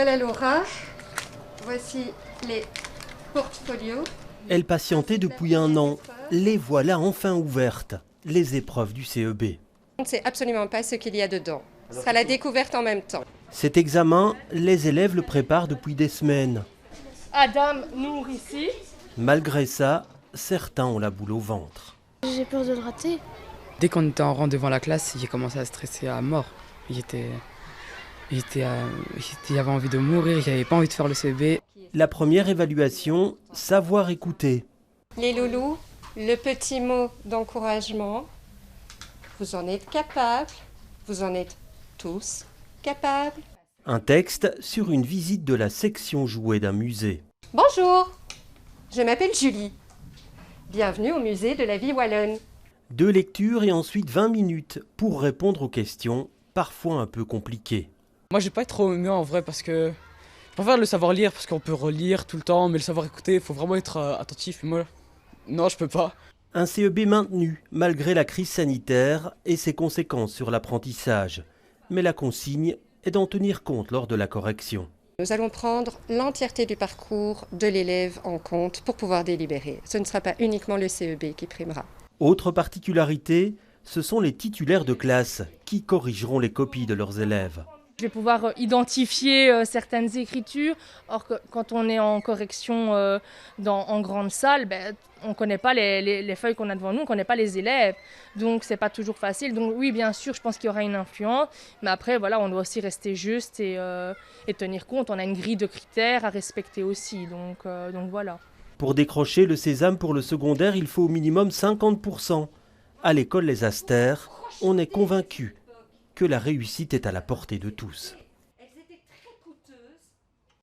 Voilà Laura, voici les portfolios. Elle patientait depuis un an. Les voilà enfin ouvertes, les épreuves du CEB. On ne sait absolument pas ce qu'il y a dedans. Ce sera la découverte en même temps. Cet examen, les élèves le préparent depuis des semaines. Adam nous ici. Malgré ça, certains ont la boule au ventre. J'ai peur de le rater. Dès qu'on était en rang devant la classe, j'ai commencé à stresser à mort. J'avais envie de mourir, j'avais pas envie de faire le CEB. La première évaluation, savoir écouter. Les loulous, le petit mot d'encouragement. Vous en êtes capables, vous en êtes tous capables. Un texte sur une visite de la section jouets d'un musée. Bonjour, je m'appelle Julie. Bienvenue au musée de la vie wallonne. 2 lectures et ensuite 20 minutes pour répondre aux questions, parfois un peu compliquées. Moi, j'ai pas trop mieux en vrai parce que je préfère le savoir lire parce qu'on peut relire tout le temps, mais le savoir écouter, il faut vraiment être attentif. Moi, non, je peux pas. Un CEB maintenu malgré la crise sanitaire et ses conséquences sur l'apprentissage. Mais la consigne est d'en tenir compte lors de la correction. Nous allons prendre l'entièreté du parcours de l'élève en compte pour pouvoir délibérer. Ce ne sera pas uniquement le CEB qui primera. Autre particularité, ce sont les titulaires de classe qui corrigeront les copies de leurs élèves. Je vais pouvoir identifier certaines écritures. Or, quand on est en correction en grande salle, on ne connaît pas les feuilles qu'on a devant nous, on ne connaît pas les élèves. Donc, ce n'est pas toujours facile. Donc, oui, bien sûr, je pense qu'il y aura une influence. Mais après, voilà, on doit aussi rester juste et tenir compte. On a une grille de critères à respecter aussi. Donc voilà. Pour décrocher le sésame pour le secondaire, il faut au minimum 50%. À l'école Les Astères, on est convaincu que la réussite est à la portée de tous.